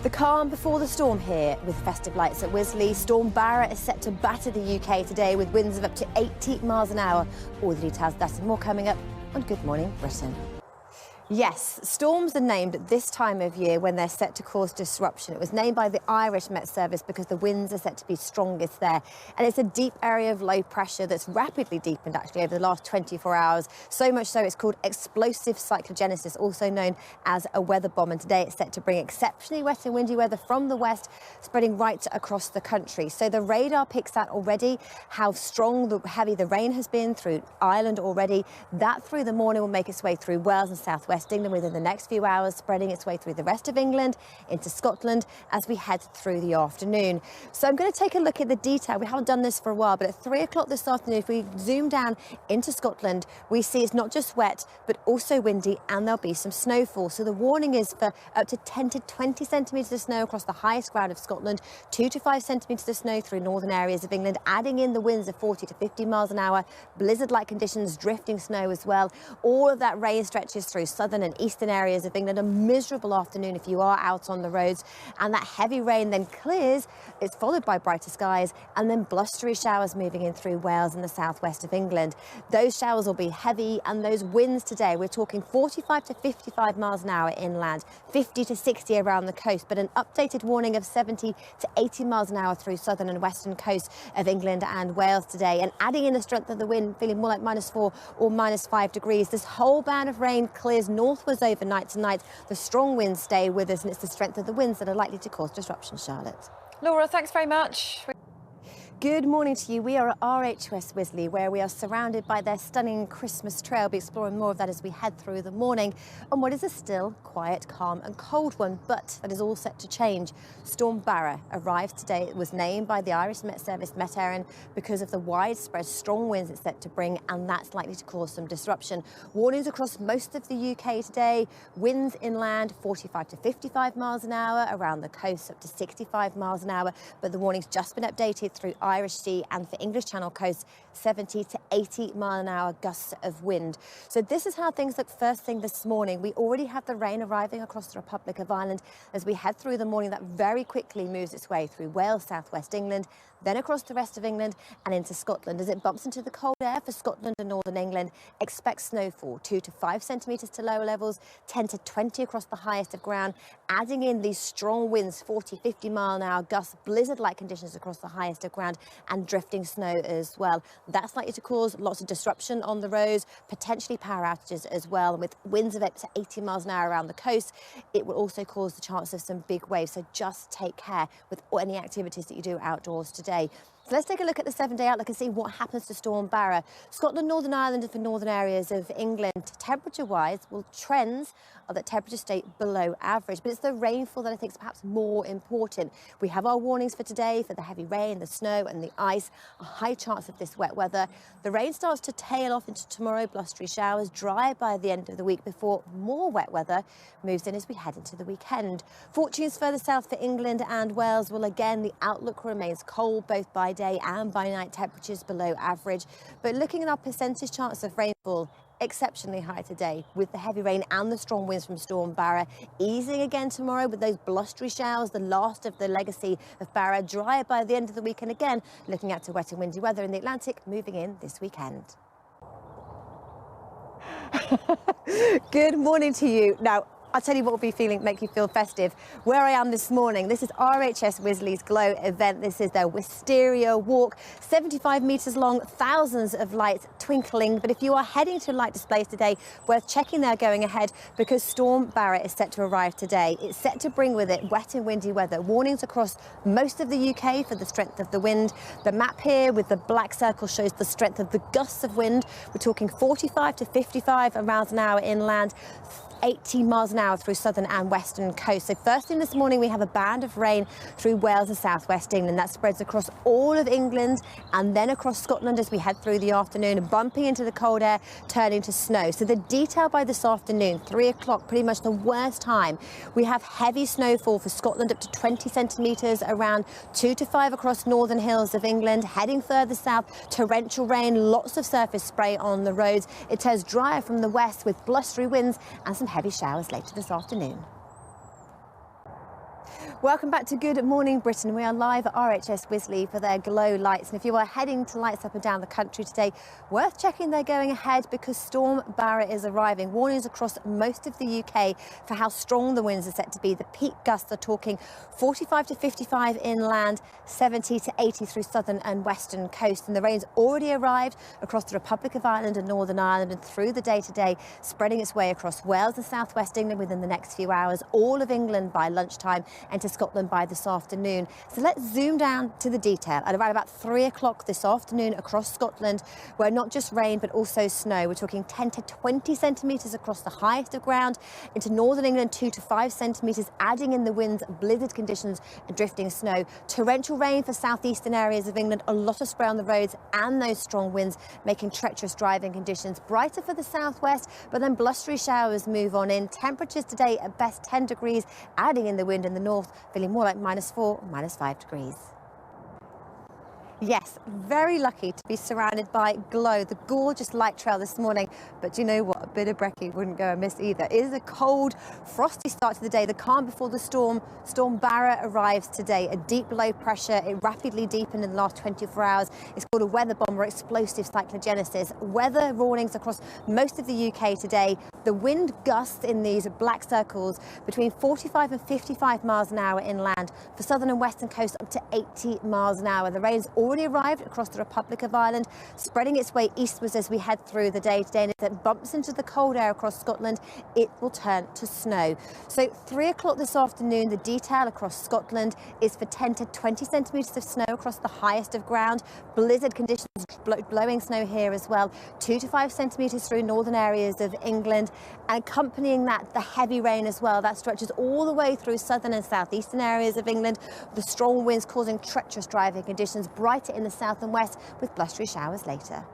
The calm before the storm here with festive lights at Wisley. Storm Barra is set to batter the UK today with winds of up to 80 miles an hour. All the details, that and more coming up on Good Morning Britain. Yes, storms are named at this time of year when they're set to cause disruption. It was named by the Irish Met Service because the winds are set to be strongest there. And it's a deep area of low pressure that's rapidly deepened actually over the last 24 hours. So much so it's called explosive cyclogenesis, also known as a weather bomb. And today it's set to bring exceptionally wet and windy weather from the west, spreading right across the country. So the radar picks out already how strong, heavy the rain has been through Ireland already. That through the morning will make its way through Wales and southwest England within the next few hours, spreading its way through the rest of England into Scotland as we head through the afternoon. So I'm going to take a look at the detail. We haven't done this for a while, but at 3 o'clock this afternoon, if we zoom down into Scotland, we see it's not just wet, but also windy, and there'll be some snowfall. So the warning is for up to 10 to 20 centimetres of snow across the highest ground of Scotland, 2 to 5 centimetres of snow through northern areas of England, adding in the winds of 40 to 50 miles an hour, blizzard-like conditions, drifting snow as well. All of that rain stretches through southern and eastern areas of England. A miserable afternoon if you are out on the roads, and that heavy rain then clears. It's followed by brighter skies and then blustery showers moving in through Wales and the southwest of England. Those showers will be heavy, and those winds today, we're talking 45 to 55 miles an hour inland, 50 to 60 around the coast, but an updated warning of 70 to 80 miles an hour through southern and western coast of England and Wales today. And adding in the strength of the wind, feeling more like -4 or -5 degrees. This whole band of rain clears northwards overnight tonight. The strong winds stay with us, and it's the strength of the winds that are likely to cause disruption, Charlotte. Laura, thanks very much. Good morning to you. We are at RHS Wisley, where we are surrounded by their stunning Christmas trail. We'll be exploring more of that as we head through the morning on what is a still quiet, calm and cold one, but that is all set to change. Storm Barra arrived today. It was named by the Irish Met Service Met Éireann because of the widespread strong winds it's set to bring, and that's likely to cause some disruption. Warnings across most of the UK today. Winds inland 45 to 55 miles an hour, around the coast up to 65 miles an hour, but the warning's just been updated through Irish Sea and for English Channel coast, 70 to 80 mile an hour gusts of wind. So this is how things look first thing this morning. We already have the rain arriving across the Republic of Ireland. As we head through the morning, that very quickly moves its way through Wales, southwest England, then across the rest of England and into Scotland. As it bumps into the cold air for Scotland and northern England, expect snowfall, 2 to 5 centimetres to lower levels, 10 to 20 across the highest of ground, adding in these strong winds, 40, 50 mile an hour gusts, blizzard-like conditions across the highest of ground, and drifting snow as well. That's likely to cause lots of disruption on the roads, potentially power outages as well. And with winds of up to 80 miles an hour around the coast, it will also cause the chance of some big waves. So just take care with any activities that you do outdoors today. So let's take a look at the 7-day outlook and see what happens to Storm Barra. Scotland, Northern Ireland and for northern areas of England, temperature-wise, trends are that temperatures stay below average, but it's the rainfall that I think is perhaps more important. We have our warnings for today for the heavy rain, the snow and the ice, a high chance of this wet weather. The rain starts to tail off into tomorrow, blustery showers, dry by the end of the week before more wet weather moves in as we head into the weekend. Fortunes further south for England and Wales. Well, again, the outlook remains cold both by day and by night, temperatures below average. But looking at our percentage chance of rainfall, exceptionally high today with the heavy rain and the strong winds from Storm Barra, easing again tomorrow with those blustery showers, the last of the legacy of Barra, drier by the end of the week, and again looking out to wet and windy weather in the Atlantic moving in this weekend. Good morning to you. Now, I'll tell you what will be make you feel festive. Where I am this morning, this is RHS Wisley's Glow event. This is their Wisteria Walk, 75 metres long, thousands of lights twinkling. But if you are heading to light displays today, worth checking they're going ahead because Storm Barra is set to arrive today. It's set to bring with it wet and windy weather. Warnings across most of the UK for the strength of the wind. The map here with the black circle shows the strength of the gusts of wind. We're talking 45 to 55 miles an hour inland, 80 miles an hour through southern and western coast. So first thing this morning, we have a band of rain through Wales and southwest England. That spreads across all of England and then across Scotland as we head through the afternoon, bumping into the cold air, turning to snow. So the detail by this afternoon, 3 o'clock, pretty much the worst time. We have heavy snowfall for Scotland, up to 20 centimetres, around 2 to 5 across northern hills of England. Heading further south, torrential rain, lots of surface spray on the roads. It turns drier from the west with blustery winds and some heavy showers later this afternoon. Welcome back to Good Morning Britain. We are live at RHS Wisley for their glow lights. And if you are heading to lights up and down the country today, worth checking they're going ahead because Storm Barra is arriving. Warnings across most of the UK for how strong the winds are set to be. The peak gusts are talking 45 to 55 inland, 70 to 80 through southern and western coast. And the rain's already arrived across the Republic of Ireland and Northern Ireland and through the day today, spreading its way across Wales and South West England within the next few hours, all of England by lunchtime and to Scotland by this afternoon. So let's zoom down to the detail. At around about 3 o'clock this afternoon across Scotland, where not just rain but also snow. We're talking 10 to 20 centimetres across the highest of ground. Into northern England, 2 to 5 centimetres, adding in the winds, blizzard conditions and drifting snow. Torrential rain for southeastern areas of England, a lot of spray on the roads and those strong winds making treacherous driving conditions. Brighter for the southwest, but then blustery showers move on in. Temperatures today at best 10 degrees, adding in the wind in the north, feeling more like -4, -5 degrees. Yes, very lucky to be surrounded by glow, the gorgeous light trail this morning. But do you know what? A bit of brekkie wouldn't go amiss either. It is a cold, frosty start to the day. The calm before the storm. Storm Barra arrives today. A deep low pressure. It rapidly deepened in the last 24 hours. It's called a weather bomb or explosive cyclogenesis. Weather warnings across most of the UK today. The wind gusts in these black circles between 45 and 55 miles an hour inland. For southern and western coast, up to 80 miles an hour. The rain's already arrived across the Republic of Ireland, spreading its way eastwards as we head through the day today. And if it bumps into the cold air across Scotland, it will turn to snow. So 3 o'clock this afternoon, the detail across Scotland is for 10 to 20 centimetres of snow across the highest of ground. Blizzard conditions, blowing snow here as well. 2 to 5 centimetres through northern areas of England. And accompanying that, the heavy rain as well. That stretches all the way through southern and southeastern areas of England. The strong winds causing treacherous driving conditions. Brighter in the south and west with blustery showers later.